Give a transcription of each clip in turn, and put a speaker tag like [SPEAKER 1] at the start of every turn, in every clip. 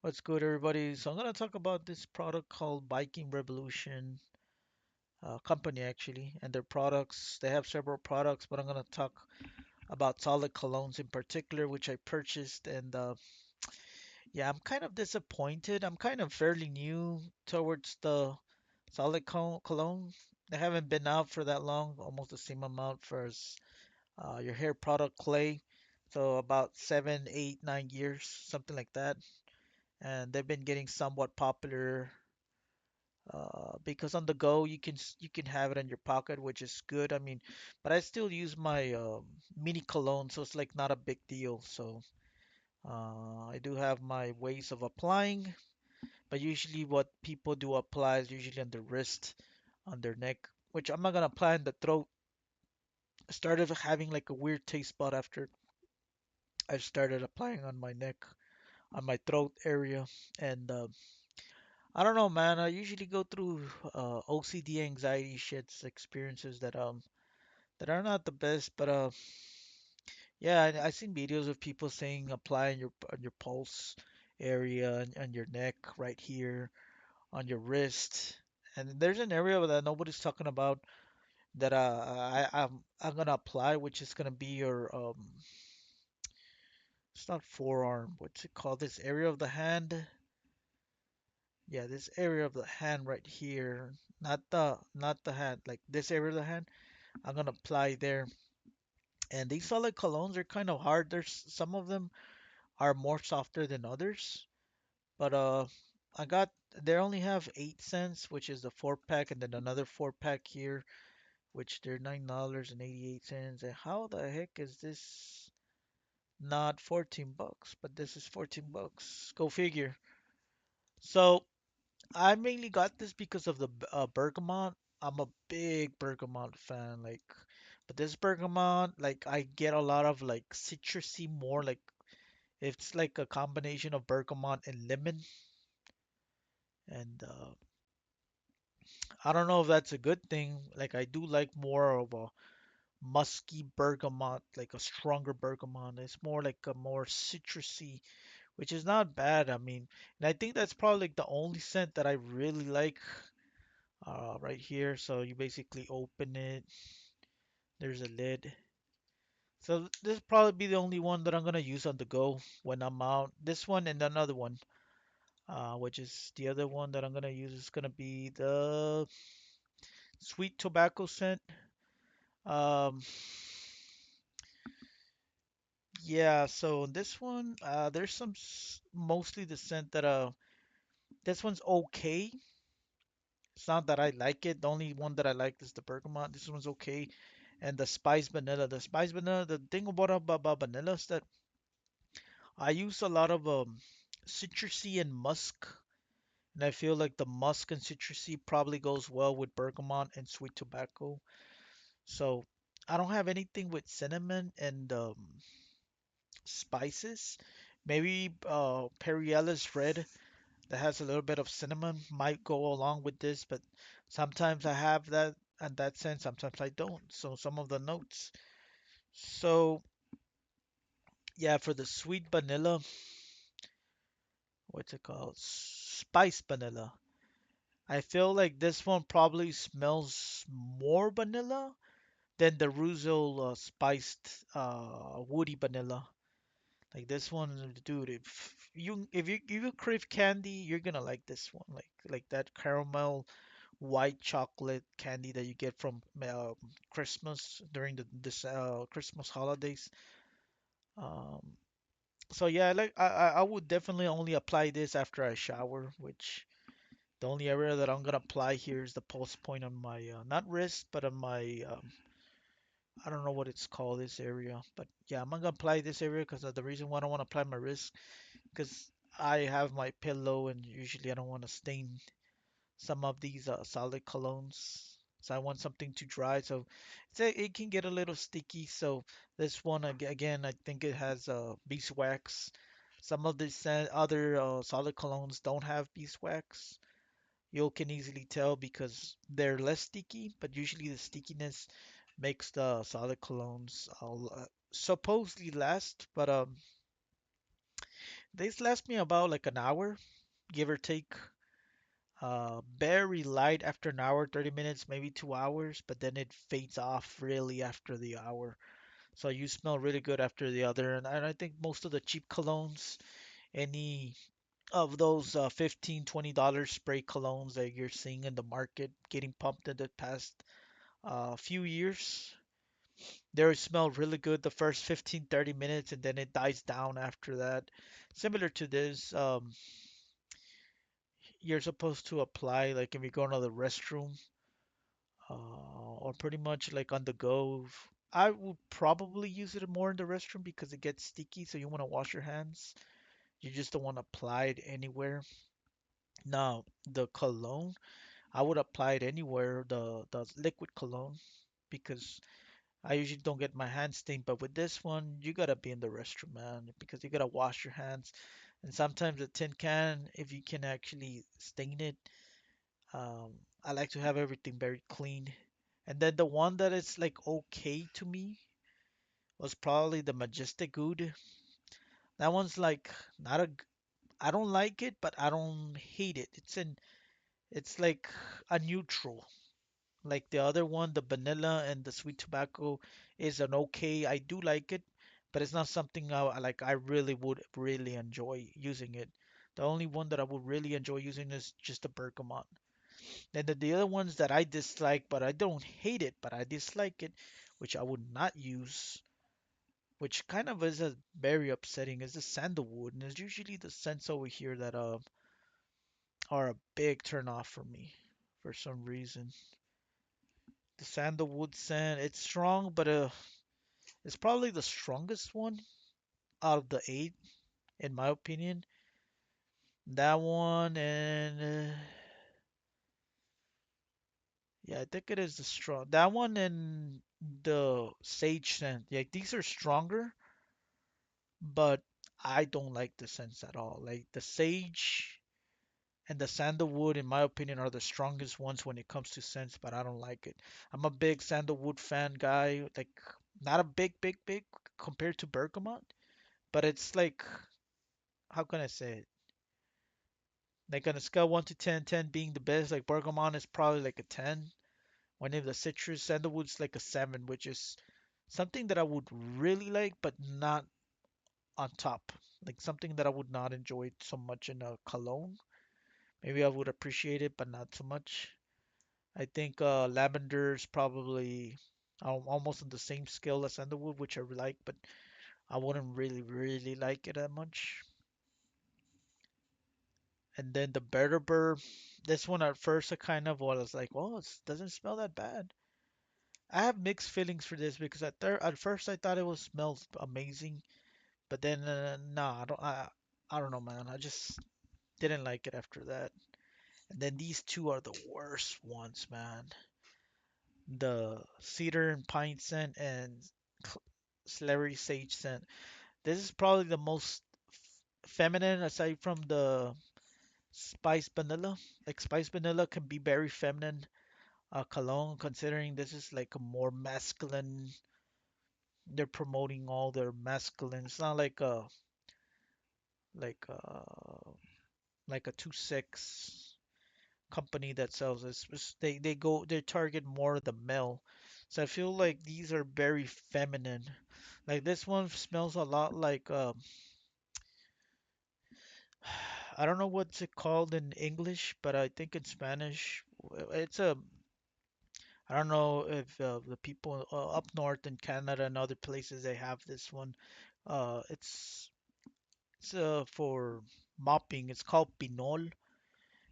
[SPEAKER 1] What's good, everybody? So I'm gonna talk about this product called Viking Revolution company actually, and their products. They have several products, but I'm gonna talk about solid colognes in particular, which I purchased. And yeah, I'm kind of disappointed. I'm kind of fairly new towards the cologne. They haven't been out for that long, almost the same amount for as your hair product clay. So about 7, 8, 9 years, something like that. And they've been getting somewhat popular because on the go you can have it in your pocket, which is good. I mean, but I still use my mini cologne, so it's like not a big deal. So I do have my ways of applying, but usually what people do apply is usually on the wrist, on their neck, which I'm not gonna apply in the throat. I started having like a weird taste spot after I started applying on my neck, on my throat area, and I don't know, man. I usually go through OCD anxiety shits experiences that are not the best, but yeah, I seen videos of people saying apply on your pulse area and your neck right here on your wrist. And there's an area that nobody's talking about that I'm gonna apply, which is gonna be your it's not forearm. What's it called? This area of the hand. Yeah, this area of the hand right here. Not the hand, like this area of the hand. I'm gonna apply there. And these solid colognes are kind of hard. There's some of them are more softer than others. But I got they only have 8 cents, which is the 4 pack, and then another 4 pack here, which they're $9.88. And how the heck is this not 14 bucks? But this is 14 bucks. Go figure. So I mainly got this because of the bergamot. I'm a big bergamot fan, like, but this bergamot, like, I get a lot of like citrusy, more like it's like a combination of bergamot and lemon, and I don't know if that's a good thing. Like, I do like more of a musky bergamot, like a stronger bergamot. It's more like a more citrusy, which is not bad. I mean, and I think that's probably like the only scent that I really like right here. So you basically open it. There's a lid. So this probably be the only one that I'm gonna use on the go when I'm out. This one and another one, which is the other one that I'm gonna use is gonna be the sweet tobacco scent. Um, yeah. So this one, there's mostly the scent that this one's okay. It's not that I like it. The only one that I like is the bergamot. This one's okay. And the spice vanilla. The spice vanilla, the thing about vanilla is that I use a lot of citrusy and musk, and I feel like the musk and citrusy probably goes well with bergamot and sweet tobacco. So I don't have anything with cinnamon and spices. Maybe Periella's red that has a little bit of cinnamon might go along with this, but sometimes I have that and that sense, sometimes I don't. So some of the notes. So yeah, for the sweet vanilla, what's it called? Spice vanilla. I feel like this one probably smells more vanilla than the Russo spiced woody vanilla. Like this one, dude, if you crave candy, you're gonna like this one. Like that caramel white chocolate candy that you get from Christmas during the this Christmas holidays. Um, so yeah, I would definitely only apply this after I shower, which the only area that I'm gonna apply here is the pulse point on my not wrist, but on my I don't know what it's called this area, but yeah, I'm not gonna apply this area because the reason why I don't want to apply my wrist because I have my pillow and usually I don't want to stain some of these solid colognes. So I want something to dry, so it can get a little sticky. So this one again, I think it has beeswax. Some of the other solid colognes don't have beeswax. You can easily tell because they're less sticky, but usually the stickiness makes the solid colognes supposedly last. But These last me about like an hour, give or take. Very light after an hour, 30 minutes, maybe 2 hours, but then it fades off really after the hour. So you smell really good after the other. And I think most of the cheap colognes, any of those 15, $20 spray colognes that you're seeing in the market getting pumped in the past few years, they smell really good the first 15, 30 minutes and then it dies down after that. Similar to this, you're supposed to apply like if you go into the restroom or pretty much like on the go. I would probably use it more in the restroom because it gets sticky, so you want to wash your hands. You just don't want to apply it anywhere. Now, the cologne, I would apply it anywhere, the liquid cologne, because I usually don't get my hands stained. But with this one, you gotta be in the restroom, man, because you gotta wash your hands. And sometimes a tin can, if you can actually stain it, I like to have everything very clean. And then the one that is like okay to me was probably the Majestic Oud. That one's like not a, I don't like it, but I don't hate it. It's like a neutral. Like the other one, the vanilla and the sweet tobacco is an okay. I do like it, but it's not something like I really would really enjoy using it. The only one that I would really enjoy using is just the bergamot. And then the other ones that I dislike, but I don't hate it, but I dislike it, which I would not use, which kind of is a very upsetting, is the sandalwood. And it's usually the scents over here that are a big turn off for me for some reason. The sandalwood scent, it's strong, but it's probably the strongest one out of the eight, in my opinion. That one and yeah, I think it is the strong. That one and the sage scent. Yeah, these are stronger, but I don't like the scents at all. Like the sage and the sandalwood, in my opinion, are the strongest ones when it comes to scents, but I don't like it. I'm a big sandalwood fan guy. Like not a big compared to bergamot, but it's like how can I say it? Like on a scale 1 to 10, 10 being the best, like bergamot is probably like a 10. One of the citrus, sandalwood's like a 7, which is something that I would really like, but not on top. Like something that I would not enjoy so much in a cologne. Maybe I would appreciate it, but not so much. I think lavender is probably almost on the same scale as sandalwood, which I like, but I wouldn't really like it that much. And then the Berber, this one at first I kind of was like, oh, it doesn't smell that bad. I have mixed feelings for this because at first I thought it was smells amazing, but then nah, I don't know, man. I just didn't like it after that. And then these two are the worst ones, man. The cedar and pine scent and celery sage scent. This is probably the most feminine aside from the spice vanilla. Like spice vanilla can be very feminine cologne, considering this is like a more masculine. They're promoting all their masculine. It's not like a like a 2-6 company that sells this. They target more the male. So I feel like these are very feminine. Like this one smells a lot like I don't know what's it called in English, but I think in Spanish it's a I don't know if the people up north in Canada and other places they have this one. It's for mopping. It's called Pinol.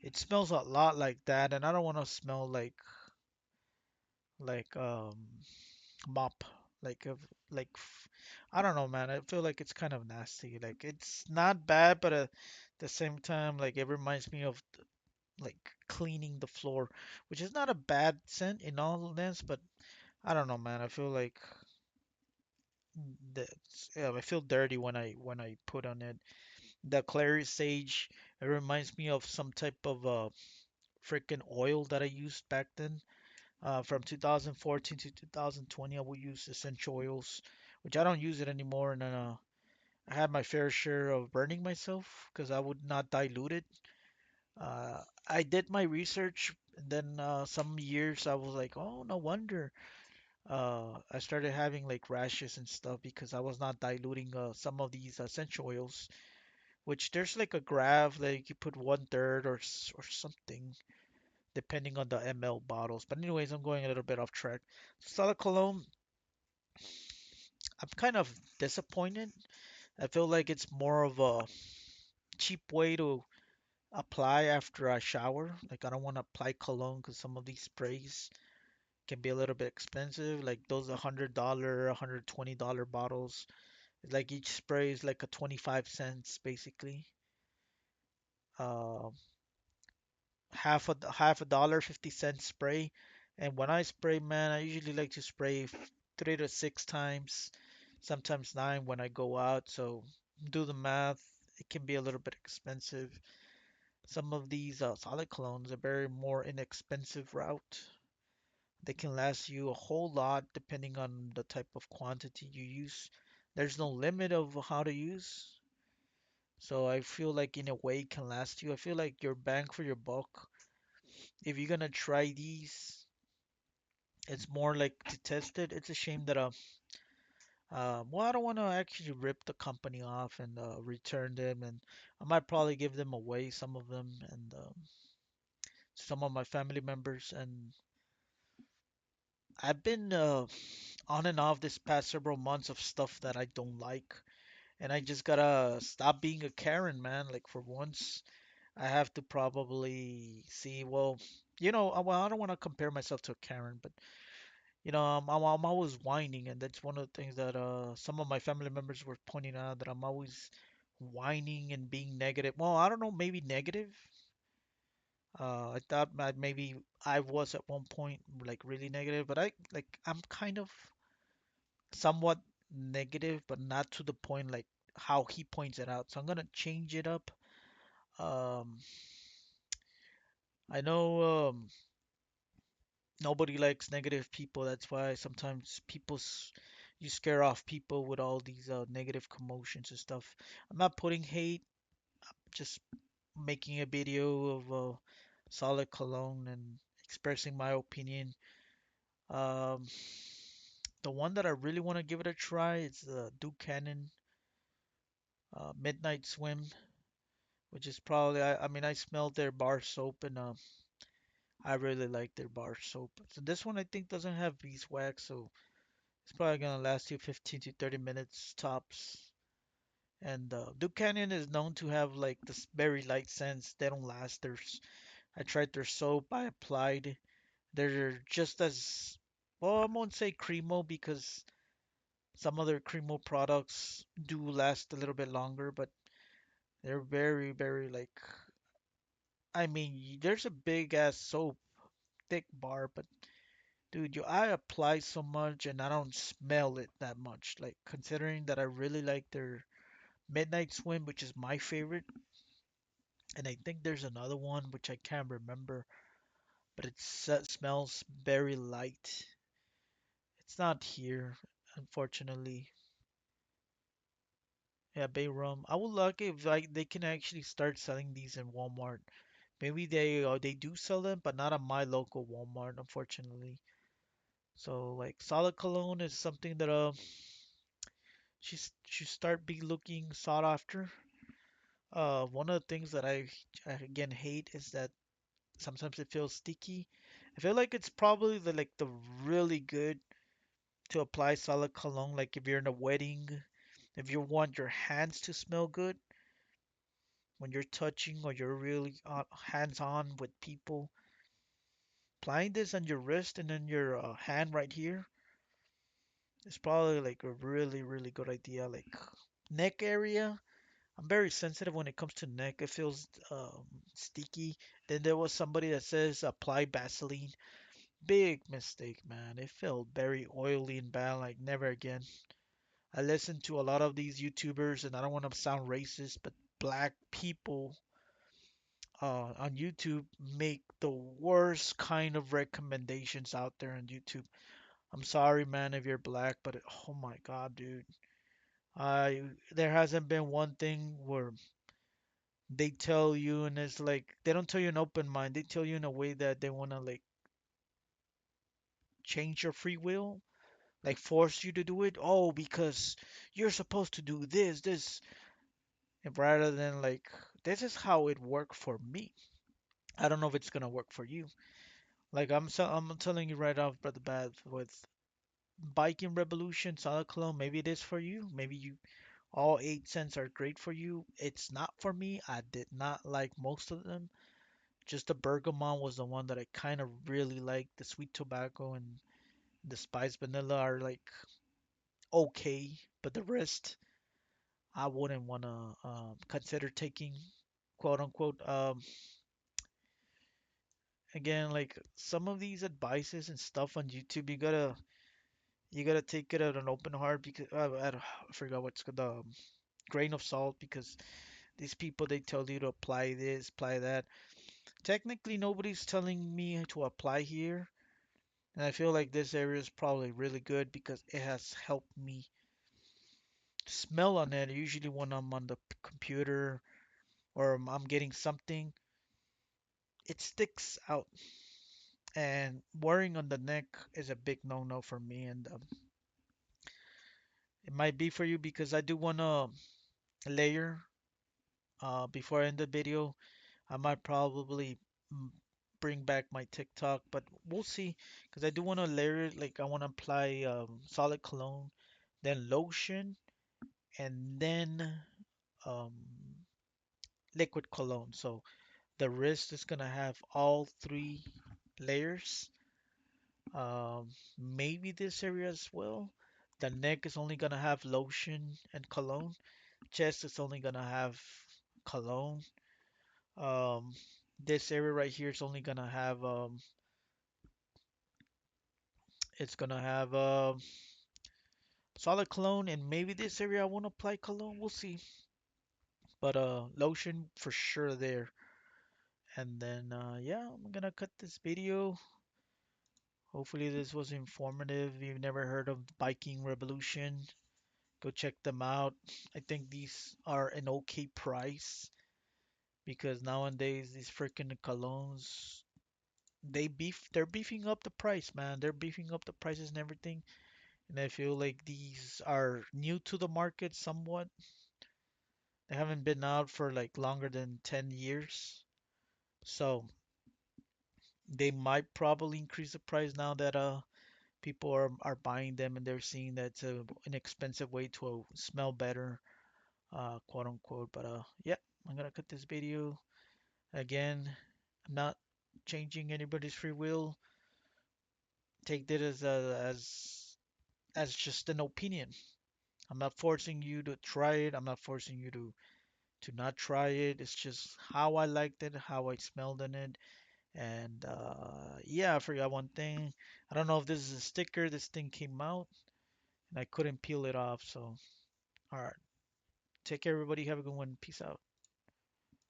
[SPEAKER 1] It smells a lot like that, and I don't want to smell like mop. Like of I don't know, man. I feel like it's kind of nasty. Like it's not bad, but at the same time, like it reminds me of like cleaning the floor, which is not a bad scent in all this, but I don't know, man. I feel like yeah, I feel dirty when I put on it. The clary sage, it reminds me of some type of freaking oil that I used back then. From 2014 to 2020, I would use essential oils, which I don't use it anymore. And I had my fair share of burning myself because I would not dilute it. I did my research, and then some years I was like, oh, no wonder. I started having like rashes and stuff because I was not diluting some of these essential oils, which there's like a graph, like you put one third or something, depending on the ml bottles. But anyways, I'm going a little bit off track. Solid cologne, I'm kind of disappointed. I feel like it's more of a cheap way to apply after I shower. Like I don't want to apply cologne because some of these sprays can be a little bit expensive. Like those $100, $120 bottles. Like each spray is like a 25 cents basically. Uh, half a dollar, 50 cent spray. And when I spray, man, I usually like to spray 3 to 6 times, sometimes nine when I go out. So do the math. It can be a little bit expensive. Some of these solid colognes are very more inexpensive route. They can last you a whole lot depending on the type of quantity you use. There's no limit of how to use. So I feel like in a way it can last you. I feel like your bang for your buck. If you're gonna try these, it's more like to test it. It's a shame that well, I don't want to actually rip the company off and return them, and I might probably give them away, some of them, and some of my family members. And I've been on and off this past several months of stuff that I don't like, and I just gotta stop being a Karen, man. Like for once, I have to probably see, well, well, I don't want to compare myself to a Karen, but I'm always whining, and that's one of the things that some of my family members were pointing out, that I'm always whining and being negative. Well, I don't know, maybe negative. I thought maybe I was at one point like really negative, but I'm kind of somewhat negative, but not to the point like how he points it out. So I'm gonna change it up. Um, I know nobody likes negative people. That's why sometimes you scare off people with all these negative commotions and stuff. I'm not putting hate, just making a video of solid cologne and expressing my opinion. Um, the one that I really want to give it a try is the Duke Cannon Midnight Swim, which is probably, I mean, I smelled their bar soap, and I really like their bar soap. So this one I think doesn't have beeswax, so it's probably gonna last you 15 to 30 minutes tops. And Duke Canyon is known to have like this very light scents. They don't last. I tried their soap. I applied. They're just as, well, I won't say Cremo because some other Cremo products do last a little bit longer, but they're very, very like, I mean, there's a big ass soap, thick bar, but dude, I apply so much and I don't smell it that much. Like considering that I really like their Midnight Swim, which is my favorite, and I think there's another one which I can't remember, but smells very light. It's not here, unfortunately. Yeah, Bay Rum. I would like if like they can actually start selling these in Walmart. Maybe they do sell them, but not at my local Walmart, unfortunately. So like solid cologne is something that should start be looking sought after. One of the things that I again hate is that sometimes it feels sticky. I feel like it's probably the really good to apply solid cologne. Like if you're in a wedding, if you want your hands to smell good when you're touching or you're really hands-on with people, applying this on your wrist and then your hand right here is probably like a really really good idea. Like neck area, I'm very sensitive when it comes to neck. It feels sticky. Then there was somebody that says apply Vaseline. Big mistake, man. It felt very oily and bad, like never again. I listen to a lot of these YouTubers, and I don't want to sound racist, but black people on YouTube make the worst kind of recommendations out there on YouTube. I'm sorry, man, if you're black, but oh my God, dude. I there hasn't been one thing where they tell you and it's like they don't tell you an open mind. They tell you in a way that they want to like change your free will, like force you to do it. Oh, because you're supposed to do this, and rather than like this is how it worked for me. I don't know if it's gonna work for you. Like I'm telling you right off the bat with Viking Revolution Solid Cologne, maybe it is for you. Maybe you all 8 cents are great for you. It's not for me. I did not like most of them. Just the bergamot was the one that I kind of really liked. The sweet tobacco and the spiced vanilla are like okay, but the rest I wouldn't want to consider taking, quote unquote. Again, like some of these advices and stuff on YouTube, you gotta take it at an open heart because I forgot what's the grain of salt because these people they tell you to apply this, apply that. Technically, nobody's telling me to apply here, and I feel like this area is probably really good because it has helped me smell on it. Usually, when I'm on the computer or I'm getting something, it sticks out, and wearing on the neck is a big no-no for me. And it might be for you because I do want to layer. Before I end the video, I might probably mm, bring back my TikTok, but we'll see. Because I do want to layer it. Like I want to apply solid cologne, then lotion, and then um, liquid cologne. So the wrist is gonna have all three layers. Maybe this area as well. The neck is only gonna have lotion and cologne. Chest is only gonna have cologne. Um, this area right here is only gonna have it's gonna have solid cologne, and maybe this area I won't apply cologne. We'll see. But lotion for sure there. And then yeah, I'm gonna cut this video. Hopefully this was informative. If you've never heard of Viking Revolution, go check them out. I think these are an okay price because nowadays these freaking colognes they're beefing up the price, man. They're beefing up the prices and everything. And I feel like these are new to the market somewhat. They haven't been out for like longer than 10 years. So they might probably increase the price now that people are buying them and they're seeing that it's an expensive way to smell better, quote unquote. But yeah, I'm gonna cut this video. Again, I'm not changing anybody's free will. Take it as just an opinion. I'm not forcing you to try it. I'm not forcing you to not try it. It's just how I liked it, how I smelled in it. And yeah, I forgot one thing. I don't know if this is a sticker. This thing came out and I couldn't peel it off. So, all right. Take care, everybody. Have a good one. Peace out.